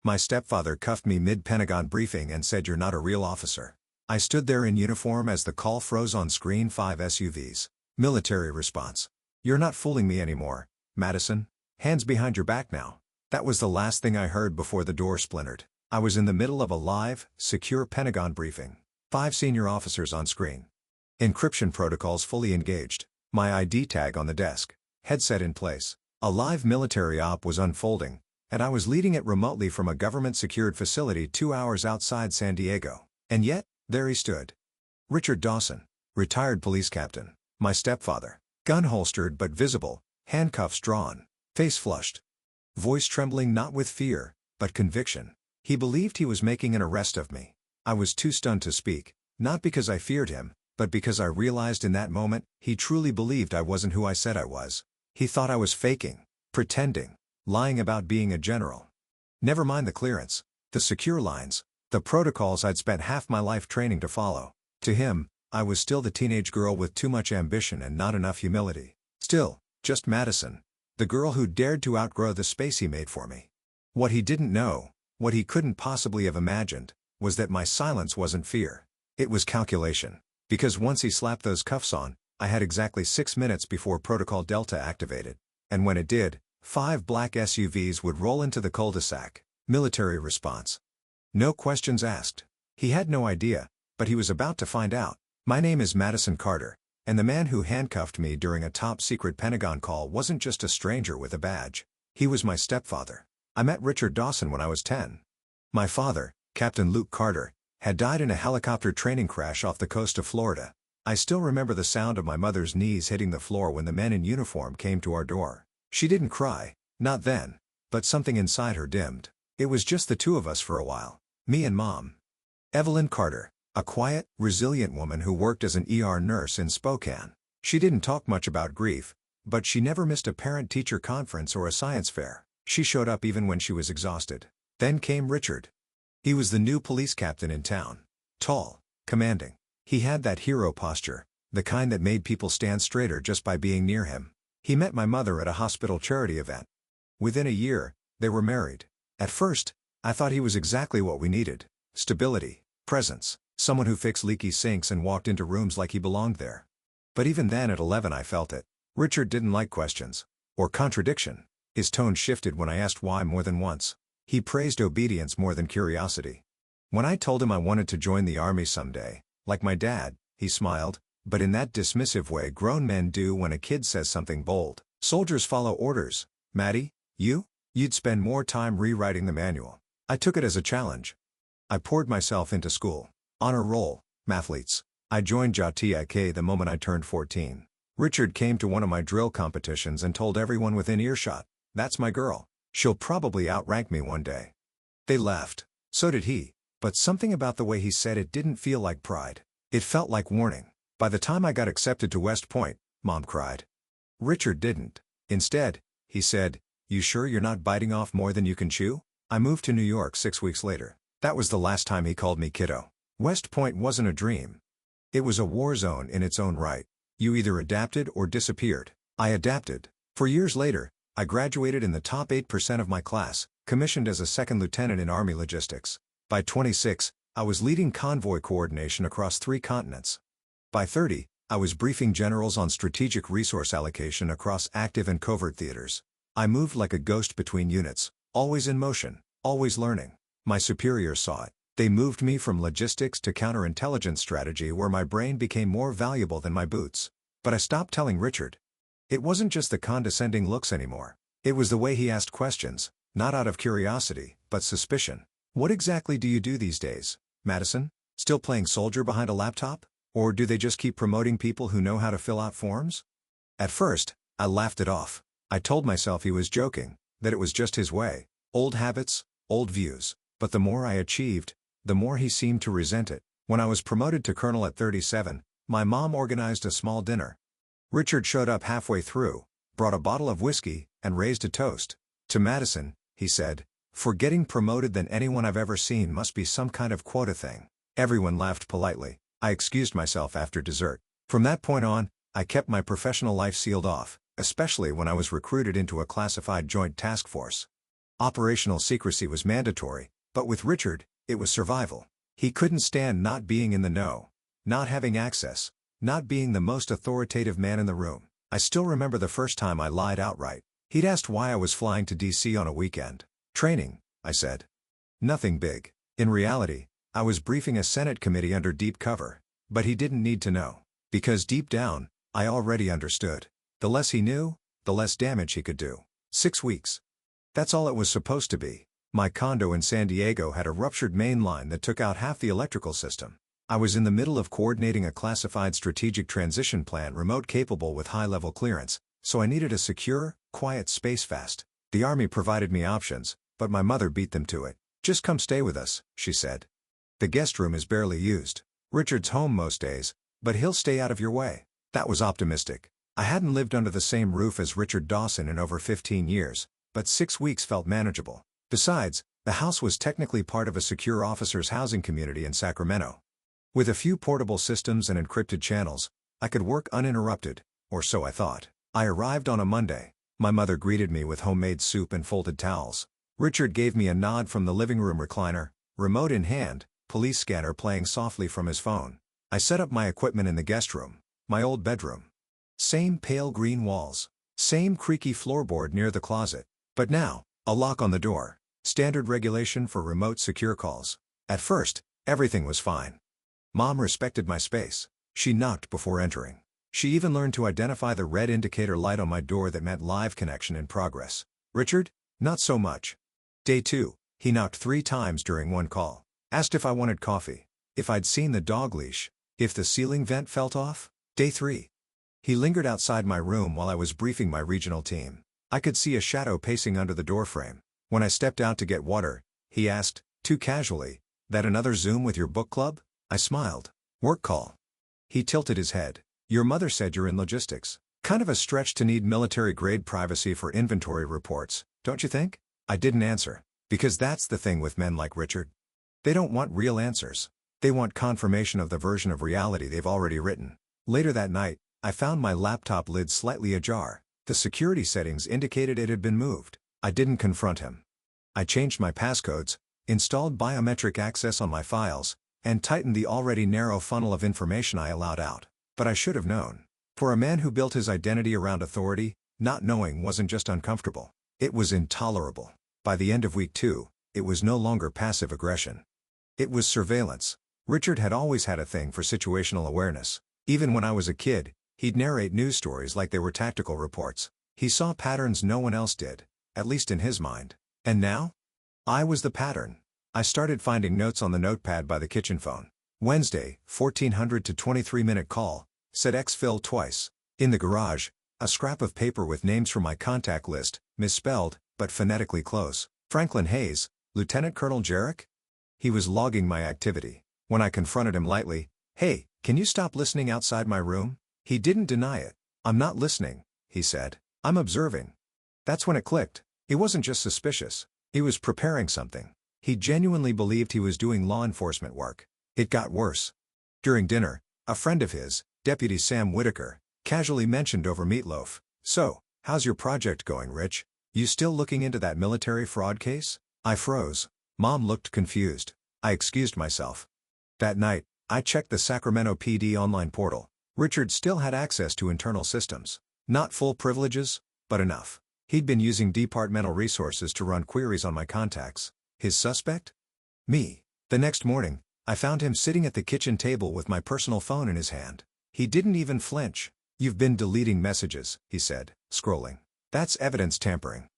My stepfather cuffed me mid-Pentagon briefing and said you're not a real officer. I stood there in uniform as the call froze on screen. 5 SUVs. Military response. You're not fooling me anymore, Madison. Hands behind your back now. That was the last thing I heard before the door splintered. I was in the middle of a live, secure Pentagon briefing. 5 senior officers on screen. Encryption protocols fully engaged. My ID tag on the desk. Headset in place. A live military op was unfolding, and I was leading it remotely from a government-secured facility 2 hours outside San Diego. And yet, there he stood. Richard Dawson, retired police captain, my stepfather. Gun holstered but visible, handcuffs drawn, face flushed. Voice trembling not with fear, but conviction. He believed he was making an arrest of me. I was too stunned to speak, not because I feared him, but because I realized in that moment, he truly believed I wasn't who I said I was. He thought I was faking, pretending, lying about being a general. Never mind the clearance, the secure lines, the protocols I'd spent half my life training to follow. To him, I was still the teenage girl with too much ambition and not enough humility. Still, just Madison, the girl who dared to outgrow the space he made for me. What he didn't know, what he couldn't possibly have imagined, was that my silence wasn't fear. It was calculation. Because once he slapped those cuffs on, I had exactly 6 minutes before Protocol Delta activated. And when it did, 5 black SUVs would roll into the cul-de-sac. Military response. No questions asked. He had no idea, but he was about to find out. My name is Madison Carter, and the man who handcuffed me during a top-secret Pentagon call wasn't just a stranger with a badge. He was my stepfather. I met Richard Dawson when I was 10. My father, Captain Luke Carter, had died in a helicopter training crash off the coast of Florida. I still remember the sound of my mother's knees hitting the floor when the men in uniform came to our door. She didn't cry, not then, but something inside her dimmed. It was just the two of us for a while, me and Mom. Evelyn Carter, a quiet, resilient woman who worked as an ER nurse in Spokane. She didn't talk much about grief, but she never missed a parent-teacher conference or a science fair. She showed up even when she was exhausted. Then came Richard. He was the new police captain in town. Tall, commanding. He had that hero posture, the kind that made people stand straighter just by being near him. He met my mother at a hospital charity event. Within a year, they were married. At first, I thought he was exactly what we needed. Stability, presence, someone who fixed leaky sinks and walked into rooms like he belonged there. But even then at 11 I felt it. Richard didn't like questions. Or contradiction. His tone shifted when I asked why more than once. He praised obedience more than curiosity. When I told him I wanted to join the army someday, like my dad, he smiled, but in that dismissive way grown men do when a kid says something bold. Soldiers follow orders. Maddie, you'd spend more time rewriting the manual. I took it as a challenge. I poured myself into school. Honor roll, mathletes. I joined JATIK the moment I turned 14. Richard came to one of my drill competitions and told everyone within earshot, "That's my girl. She'll probably outrank me one day." They laughed. So did he. But something about the way he said it didn't feel like pride. It felt like warning. By the time I got accepted to West Point, Mom cried. Richard didn't. Instead, he said, "You sure you're not biting off more than you can chew?" I moved to New York 6 weeks later. That was the last time he called me kiddo. West Point wasn't a dream. It was a war zone in its own right. You either adapted or disappeared. I adapted. For years later, I graduated in the top 8% of my class, commissioned as a second lieutenant in Army logistics. By 26, I was leading convoy coordination across 3 continents. By 30, I was briefing generals on strategic resource allocation across active and covert theaters. I moved like a ghost between units, always in motion, always learning. My superiors saw it. They moved me from logistics to counterintelligence strategy where my brain became more valuable than my boots. But I stopped telling Richard. It wasn't just the condescending looks anymore. It was the way he asked questions, not out of curiosity, but suspicion. What exactly do you do these days, Madison? Still playing soldier behind a laptop? Or do they just keep promoting people who know how to fill out forms? At first, I laughed it off. I told myself he was joking, that it was just his way. Old habits, old views. But the more I achieved, the more he seemed to resent it. When I was promoted to colonel at 37, my mom organized a small dinner. Richard showed up halfway through, brought a bottle of whiskey, and raised a toast. To Madison, he said, "For getting promoted than anyone I've ever seen must be some kind of quota thing." Everyone laughed politely. I excused myself after dessert. From that point on, I kept my professional life sealed off, especially when I was recruited into a classified joint task force. Operational secrecy was mandatory, but with Richard, it was survival. He couldn't stand not being in the know, not having access, not being the most authoritative man in the room. I still remember the first time I lied outright. He'd asked why I was flying to DC on a weekend. Training, I said. Nothing big. In reality, I was briefing a Senate committee under deep cover. But he didn't need to know. Because deep down, I already understood. The less he knew, the less damage he could do. 6 weeks. That's all it was supposed to be. My condo in San Diego had a ruptured main line that took out half the electrical system. I was in the middle of coordinating a classified strategic transition plan remote capable with high-level clearance, so I needed a secure, quiet space fast. The Army provided me options, but my mother beat them to it. "Just come stay with us," she said. "The guest room is barely used. Richard's home most days, but he'll stay out of your way." That was optimistic. I hadn't lived under the same roof as Richard Dawson in over 15 years, but 6 weeks felt manageable. Besides, the house was technically part of a secure officers' housing community in Sacramento. With a few portable systems and encrypted channels, I could work uninterrupted, or so I thought. I arrived on a Monday. My mother greeted me with homemade soup and folded towels. Richard gave me a nod from the living room recliner, remote in hand, police scanner playing softly from his phone. I set up my equipment in the guest room, my old bedroom. Same pale green walls, same creaky floorboard near the closet. But now, a lock on the door, standard regulation for remote secure calls. At first, everything was fine. Mom respected my space. She knocked before entering. She even learned to identify the red indicator light on my door that meant live connection in progress. Richard? Not so much. Day 2, he knocked 3 times during one call. Asked if I wanted coffee, if I'd seen the dog leash, if the ceiling vent felt off. Day 3. He lingered outside my room while I was briefing my regional team. I could see a shadow pacing under the doorframe. When I stepped out to get water, he asked, too casually, "That another Zoom with your book club?" I smiled. "Work call." He tilted his head. "Your mother said you're in logistics. Kind of a stretch to need military-grade privacy for inventory reports, don't you think?" I didn't answer. Because that's the thing with men like Richard. They don't want real answers. They want confirmation of the version of reality they've already written. Later that night, I found my laptop lid slightly ajar. The security settings indicated it had been moved. I didn't confront him. I changed my passcodes, installed biometric access on my files, and tightened the already narrow funnel of information I allowed out. But I should have known. For a man who built his identity around authority, not knowing wasn't just uncomfortable. It was intolerable. By the end of week 2, it was no longer passive aggression. It was surveillance. Richard had always had a thing for situational awareness. Even when I was a kid, he'd narrate news stories like they were tactical reports. He saw patterns no one else did, at least in his mind. And now? I was the pattern. I started finding notes on the notepad by the kitchen phone. Wednesday, 1400 to 23-minute call, said exfil twice. In the garage, a scrap of paper with names from my contact list, misspelled, but phonetically close. Franklin Hayes, Lieutenant Colonel Jarrett? He was logging my activity. When I confronted him lightly, "Hey, can you stop listening outside my room?" He didn't deny it. "I'm not listening," he said. "I'm observing." That's when it clicked. He wasn't just suspicious. He was preparing something. He genuinely believed he was doing law enforcement work. It got worse. During dinner, a friend of his, Deputy Sam Whitaker, casually mentioned over meatloaf, "So, how's your project going, Rich? You still looking into that military fraud case?" I froze. Mom looked confused. I excused myself. That night, I checked the Sacramento PD online portal. Richard still had access to internal systems. Not full privileges, but enough. He'd been using departmental resources to run queries on my contacts. His suspect? Me. The next morning, I found him sitting at the kitchen table with my personal phone in his hand. He didn't even flinch. "You've been deleting messages," he said, scrolling. "That's evidence tampering."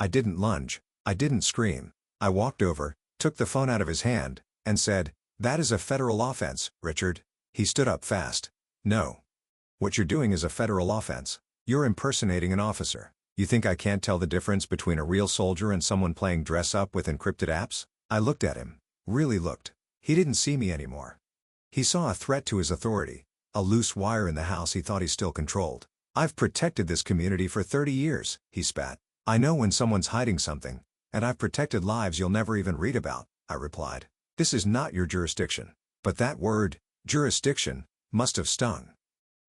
I didn't lunge. I didn't scream. I walked over, took the phone out of his hand, and said, "That is a federal offense, Richard." He stood up fast. "No. What you're doing is a federal offense. You're impersonating an officer. You think I can't tell the difference between a real soldier and someone playing dress-up with encrypted apps?" I looked at him. Really looked. He didn't see me anymore. He saw a threat to his authority, a loose wire in the house he thought he still controlled. "I've protected this community for 30 years, he spat. "I know when someone's hiding something, and I've protected lives you'll never even read about," I replied. "This is not your jurisdiction." But that word, jurisdiction, must have stung.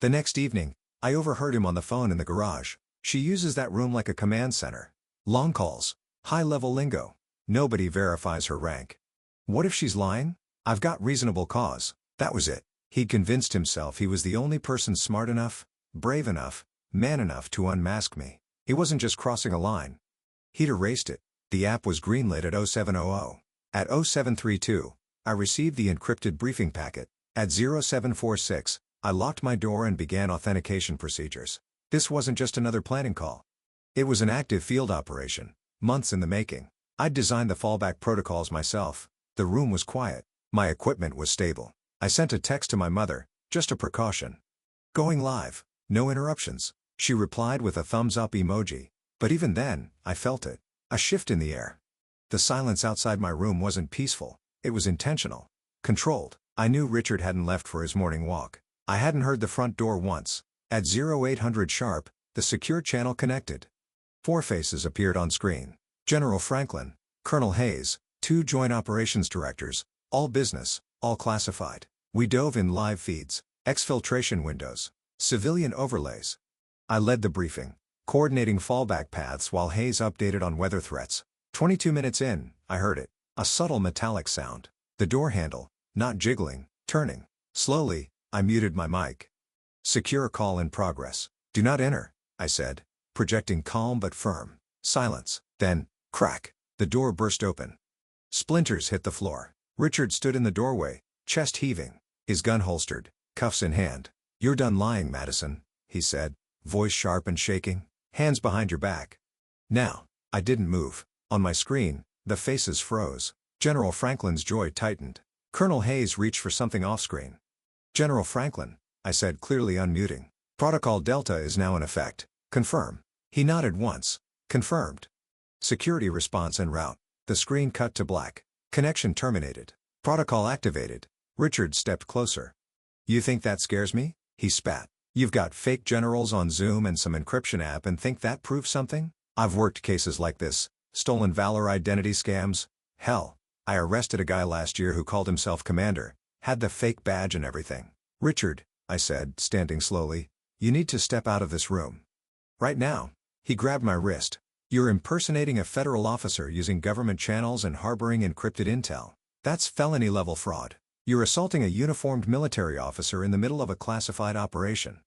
The next evening, I overheard him on the phone in the garage. "She uses that room like a command center. Long calls, High-level lingo. Nobody verifies her rank. What if she's lying? I've got reasonable cause. That was it. He'd convinced himself he was the only person smart enough, brave enough, man enough to unmask me. He wasn't just crossing a line. He'd erased it. The app was greenlit at 0700. At 0732, I received the encrypted briefing packet. At 0746, I locked my door and began authentication procedures. This wasn't just another planning call. It was an active field operation, months in the making. I'd designed the fallback protocols myself. The room was quiet. My equipment was stable. I sent a text to my mother, just a precaution. Going live, no interruptions. She replied with a thumbs-up emoji. But even then, I felt it. A shift in the air. The silence outside my room wasn't peaceful. It was intentional. Controlled. I knew Richard hadn't left for his morning walk. I hadn't heard the front door once. At 0800 sharp, the secure channel connected. 4 faces appeared on screen. General Franklin, Colonel Hayes, 2 Joint Operations Directors, all business, all classified. We dove in live feeds, exfiltration windows, civilian overlays. I led the briefing, coordinating fallback paths while Hayes updated on weather threats. 22 minutes in, I heard it. A subtle metallic sound. The door handle, not jiggling, turning. Slowly, I muted my mic. Secure call in progress. Do not enter, I said, projecting calm but firm. Silence. Then, crack. The door burst open. Splinters hit the floor. Richard stood in the doorway, chest heaving, his gun holstered, cuffs in hand. You're done lying, Madison, he said, voice sharp and shaking. Hands behind your back. Now. I didn't move. On my screen, the faces froze. General Franklin's jaw tightened. Colonel Hayes reached for something off-screen. General Franklin, I said, clearly unmuting. Protocol Delta is now in effect. Confirm. He nodded once. Confirmed. Security response en route. The screen cut to black. Connection terminated. Protocol activated. Richard stepped closer. You think that scares me? He spat. You've got fake generals on Zoom and some encryption app and think that proves something? I've worked cases like this. Stolen valor identity scams. Hell, I arrested a guy last year who called himself commander, had the fake badge and everything. Richard, I said, standing slowly, you need to step out of this room. Right now. He grabbed my wrist. You're impersonating a federal officer using government channels and harboring encrypted intel. That's felony-level fraud. You're assaulting a uniformed military officer in the middle of a classified operation.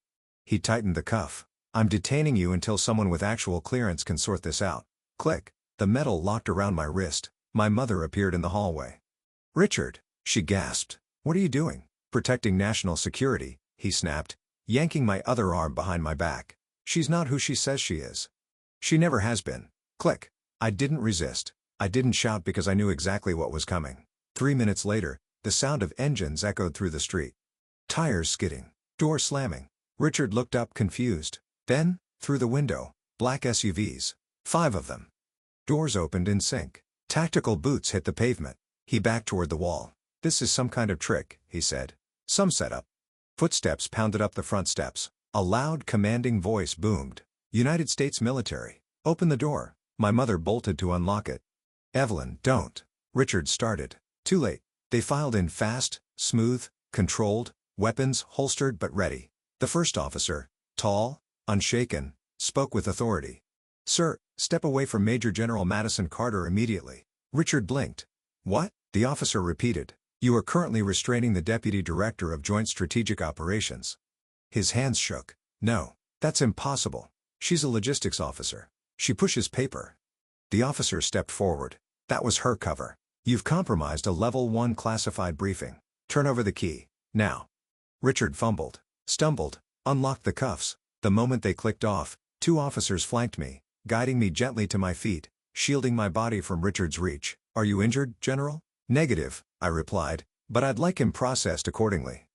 He tightened the cuff. I'm detaining you until someone with actual clearance can sort this out. Click. The metal locked around my wrist. My mother appeared in the hallway. Richard, she gasped. What are you doing? Protecting national security, he snapped, yanking my other arm behind my back. She's not who she says she is. She never has been. Click. I didn't resist. I didn't shout because I knew exactly what was coming. 3 minutes later, the sound of engines echoed through the street. Tires skidding. Door slamming. Richard looked up confused. Then, through the window, black SUVs. 5 of them. Doors opened in sync. Tactical boots hit the pavement. He backed toward the wall. This is some kind of trick, he said. Some setup. Footsteps pounded up the front steps. A loud, commanding voice boomed. United States military. Open the door. My mother bolted to unlock it. Evelyn, don't. Richard started. Too late. They filed in fast, smooth, controlled, weapons holstered but ready. The first officer, tall, unshaken, spoke with authority. Sir, step away from Major General Madison Carter immediately. Richard blinked. What? The officer repeated. You are currently restraining the Deputy Director of Joint Strategic Operations. His hands shook. No, that's impossible. She's a logistics officer. She pushes paper. The officer stepped forward. That was her cover. You've compromised a Level 1 classified briefing. Turn over the key. Now. Richard fumbled, stumbled, unlocked the cuffs. The moment they clicked off, 2 officers flanked me, guiding me gently to my feet, shielding my body from Richard's reach. Are you injured, General? Negative, I replied, but I'd like him processed accordingly.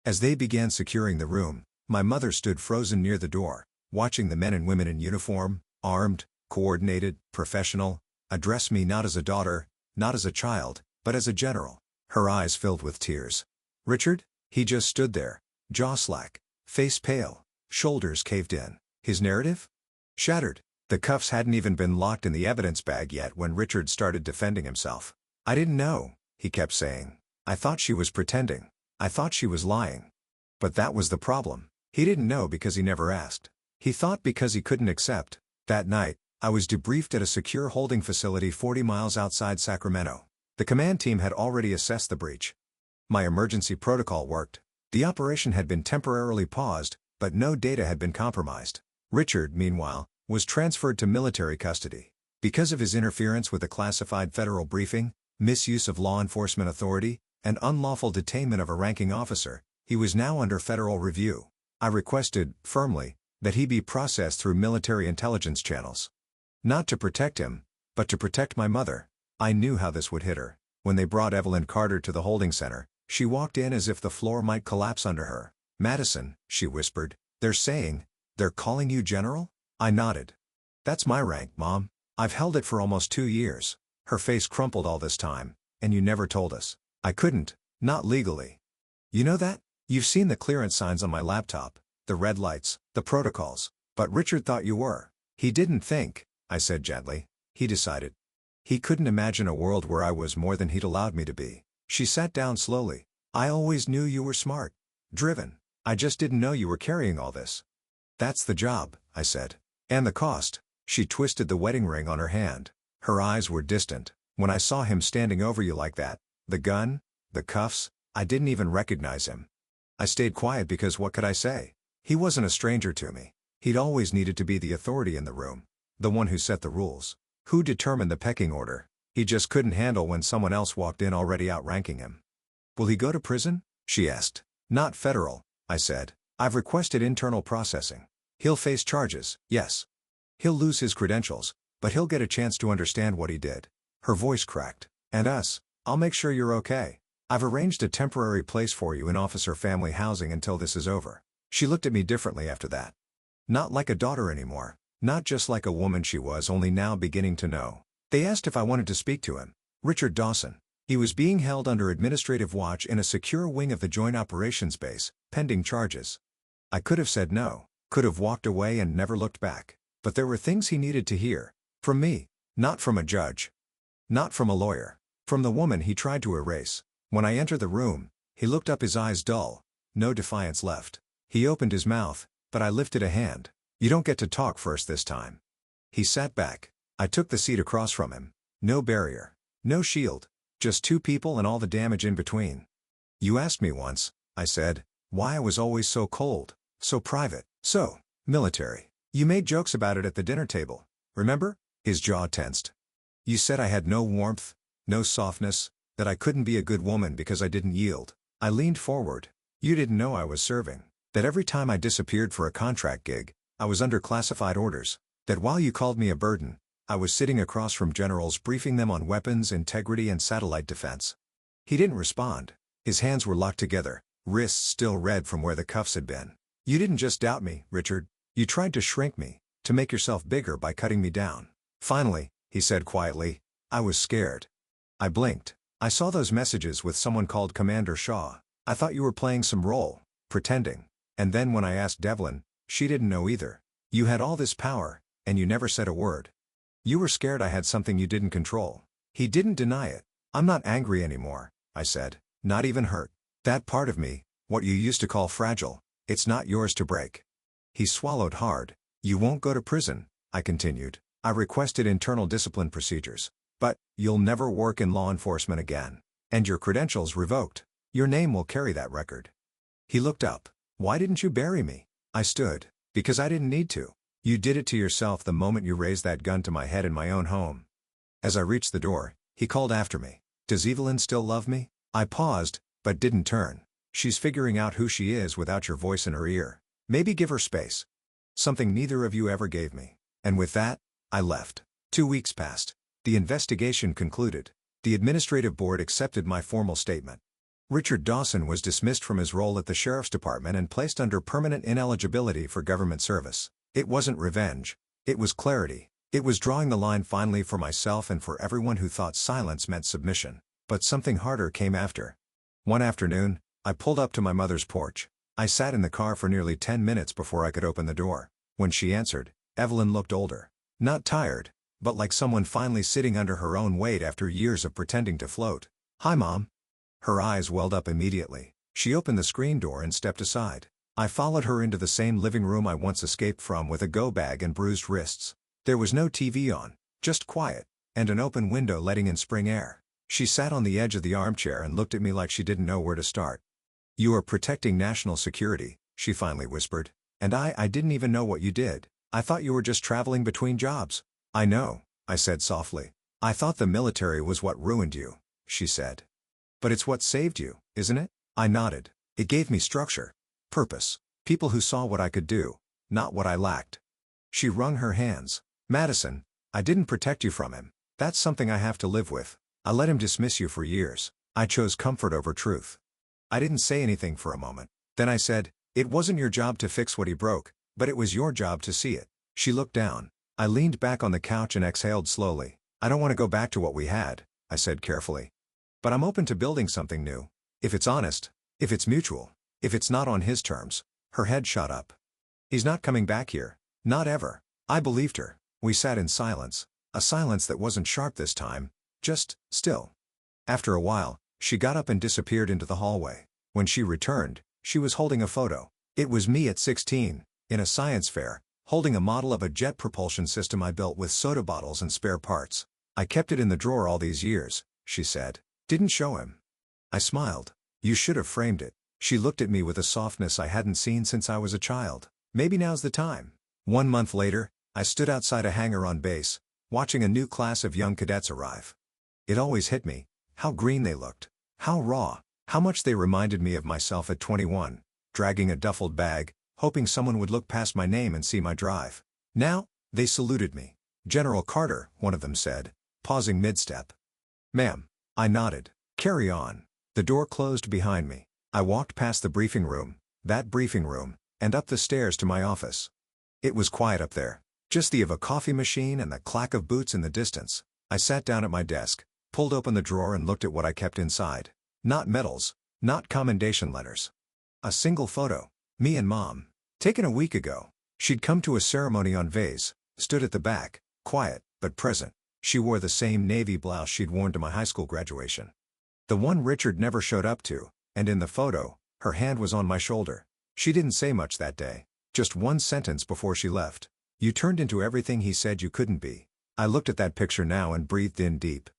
As they began securing the room, my mother stood frozen near the door, watching the men and women in uniform, armed, coordinated, professional, address me not as a daughter, not as a child, but as a general. Her eyes filled with tears. Richard? He just stood there, jaw slack, face pale, shoulders caved in. His narrative? Shattered. The cuffs hadn't even been locked in the evidence bag yet when Richard started defending himself. I didn't know, he kept saying. I thought she was pretending. I thought she was lying. But that was the problem. He didn't know because he never asked. He thought because he couldn't accept. That night, I was debriefed at a secure holding facility 40 miles outside Sacramento. The command team had already assessed the breach. My emergency protocol worked. The operation had been temporarily paused, but no data had been compromised. Richard, meanwhile, was transferred to military custody. Because of his interference with a classified federal briefing, misuse of law enforcement authority, and unlawful detainment of a ranking officer, he was now under federal review. I requested, firmly, that he be processed through military intelligence channels. Not to protect him, but to protect my mother. I knew how this would hit her. When they brought Evelyn Carter to the holding center, she walked in as if the floor might collapse under her. "Madison," she whispered, "they're calling you General?" I nodded. "That's my rank, Mom. I've held it for almost 2 years." Her face crumpled all this time. "And you never told us." "I couldn't, not legally." "You know that? You've seen the clearance signs on my laptop, the red lights, the protocols. But Richard thought you were." "He didn't think," I said gently. "He decided. He couldn't imagine a world where I was more than he'd allowed me to be." She sat down slowly. "I always knew you were smart. Driven. I just didn't know you were carrying all this." "That's the job," I said. "And the cost." She twisted the wedding ring on her hand. Her eyes were distant. "When I saw him standing over you like that, the gun, the cuffs, I didn't even recognize him." I stayed quiet because what could I say? He wasn't a stranger to me. He'd always needed to be the authority in the room. The one who set the rules. Who determined the pecking order. He just couldn't handle when someone else walked in already outranking him. "Will he go to prison?" she asked. "Not federal," I said. "I've requested internal processing. He'll face charges, yes. He'll lose his credentials, but he'll get a chance to understand what he did." Her voice cracked. "And us, I'll make sure you're okay. I've arranged a temporary place for you in officer family housing until this is over." She looked at me differently after that. Not like a daughter anymore. Not just like a woman she was only now beginning to know. They asked if I wanted to speak to him. Richard Dawson. He was being held under administrative watch in a secure wing of the Joint Operations Base, pending charges. I could have said no, could have walked away and never looked back. But there were things he needed to hear. From me. Not from a judge. Not from a lawyer. From the woman he tried to erase. When I entered the room, he looked up, his eyes dull. No defiance left. He opened his mouth, but I lifted a hand. "You don't get to talk first this time." He sat back. I took the seat across from him. No barrier. No shield. Just two people and all the damage in between. "You asked me once," I said, "why I was always so cold, so private, so military. You made jokes about it at the dinner table. Remember?" His jaw tensed. "You said I had no warmth, no softness, that I couldn't be a good woman because I didn't yield." I leaned forward. "You didn't know I was serving. That every time I disappeared for a contract gig, I was under classified orders. That while you called me a burden, I was sitting across from generals briefing them on weapons integrity and satellite defense." He didn't respond. His hands were locked together, wrists still red from where the cuffs had been. "You didn't just doubt me, Richard. You tried to shrink me, to make yourself bigger by cutting me down." "Finally," he said quietly, "I was scared." I blinked. "I saw those messages with someone called Commander Shaw. I thought you were playing some role, pretending. And then when I asked Devlin, she didn't know either. You had all this power, and you never said a word. You were scared I had something you didn't control." He didn't deny it. "I'm not angry anymore," I said. "Not even hurt. That part of me, what you used to call fragile, it's not yours to break." He swallowed hard. "You won't go to prison," I continued. "I requested internal discipline procedures. But, you'll never work in law enforcement again. And your credentials revoked. Your name will carry that record." He looked up. "Why didn't you bury me?" I stood. "Because I didn't need to. You did it to yourself the moment you raised that gun to my head in my own home." As I reached the door, he called after me. "Does Evelyn still love me?" I paused, but didn't turn. "She's figuring out who she is without your voice in her ear. Maybe give her space." Something neither of you ever gave me. And with that, I left. 2 weeks passed. The investigation concluded. The administrative board accepted my formal statement. Richard Dawson was dismissed from his role at the Sheriff's Department and placed under permanent ineligibility for government service. It wasn't revenge. It was clarity. It was drawing the line finally for myself and for everyone who thought silence meant submission. But something harder came after. One afternoon, I pulled up to my mother's porch. I sat in the car for nearly 10 minutes before I could open the door. When she answered, Evelyn looked older. Not tired, but like someone finally sitting under her own weight after years of pretending to float. "Hi, Mom." Her eyes welled up immediately. She opened the screen door and stepped aside. I followed her into the same living room I once escaped from with a go bag and bruised wrists. There was no TV on, just quiet, and an open window letting in spring air. She sat on the edge of the armchair and looked at me like she didn't know where to start. "You are protecting national security," she finally whispered. "And I didn't even know what you did. I thought you were just traveling between jobs." "I know," I said softly. "I thought the military was what ruined you," she said. "But it's what saved you, isn't it?" I nodded. "It gave me structure. Purpose. People who saw what I could do, not what I lacked." She wrung her hands. "Madison, I didn't protect you from him. That's something I have to live with. I let him dismiss you for years. I chose comfort over truth." I didn't say anything for a moment. Then I said, "It wasn't your job to fix what he broke, but it was your job to see it." She looked down. I leaned back on the couch and exhaled slowly. "I don't want to go back to what we had," I said carefully. "But I'm open to building something new. If it's honest, if it's mutual, if it's not on his terms." Her head shot up. "He's not coming back here. Not ever." I believed her. We sat in silence. A silence that wasn't sharp this time, just still. After a while, she got up and disappeared into the hallway. When she returned, she was holding a photo. It was me at 16, in a science fair, holding a model of a jet propulsion system I built with soda bottles and spare parts. "I kept it in the drawer all these years," she said. "Didn't show him." I smiled. "You should have framed it." She looked at me with a softness I hadn't seen since I was a child. "Maybe now's the time." 1 month later, I stood outside a hangar on base, watching a new class of young cadets arrive. It always hit me, how green they looked, how raw, how much they reminded me of myself at 21, dragging a duffel bag, hoping someone would look past my name and see my drive. Now, they saluted me. "General Carter," one of them said, pausing mid-step. "Ma'am." I nodded. "Carry on." The door closed behind me. I walked past the briefing room, that briefing room, and up the stairs to my office. It was quiet up there. Just the of a coffee machine and the clack of boots in the distance. I sat down at my desk, pulled open the drawer and looked at what I kept inside. Not medals, not commendation letters. A single photo. Me and Mom. Taken a week ago. She'd come to a ceremony on vase, stood at the back, quiet, but present. She wore the same navy blouse she'd worn to my high school graduation. The one Richard never showed up to, and in the photo, her hand was on my shoulder. She didn't say much that day. Just one sentence before she left. "You turned into everything he said you couldn't be." I looked at that picture now and breathed in deep.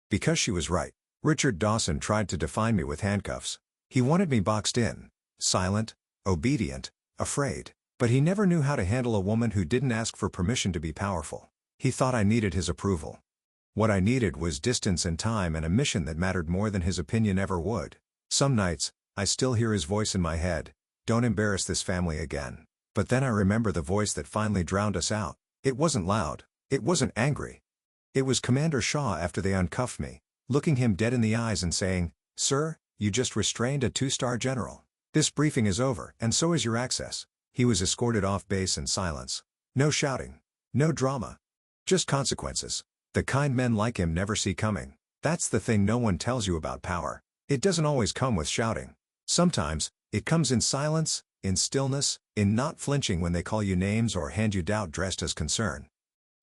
Because she was right. Richard Dawson tried to define me with handcuffs. He wanted me boxed in. Silent, obedient, afraid. But he never knew how to handle a woman who didn't ask for permission to be powerful. He thought I needed his approval. What I needed was distance and time and a mission that mattered more than his opinion ever would. Some nights, I still hear his voice in my head. "Don't embarrass this family again." But then I remember the voice that finally drowned us out. It wasn't loud. It wasn't angry. It was Commander Shaw after they uncuffed me, looking him dead in the eyes and saying, "Sir, you just restrained a 2-star general. This briefing is over, and so is your access." He was escorted off base in silence. No shouting. No drama. Just consequences. The kind men like him never see coming. That's the thing no one tells you about power. It doesn't always come with shouting. Sometimes, it comes in silence, in stillness, in not flinching when they call you names or hand you doubt dressed as concern.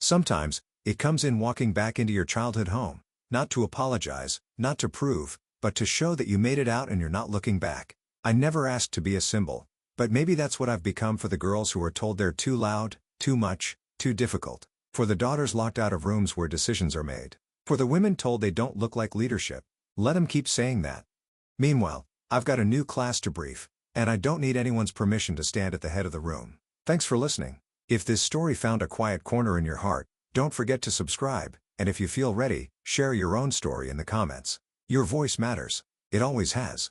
Sometimes, it comes in walking back into your childhood home, not to apologize, not to prove, but to show that you made it out and you're not looking back. I never asked to be a symbol, but maybe that's what I've become for the girls who are told they're too loud, too much, too difficult. For the daughters locked out of rooms where decisions are made. For the women told they don't look like leadership. Let them keep saying that. Meanwhile, I've got a new class to brief, and I don't need anyone's permission to stand at the head of the room. Thanks for listening. If this story found a quiet corner in your heart, don't forget to subscribe, and if you feel ready, share your own story in the comments. Your voice matters. It always has.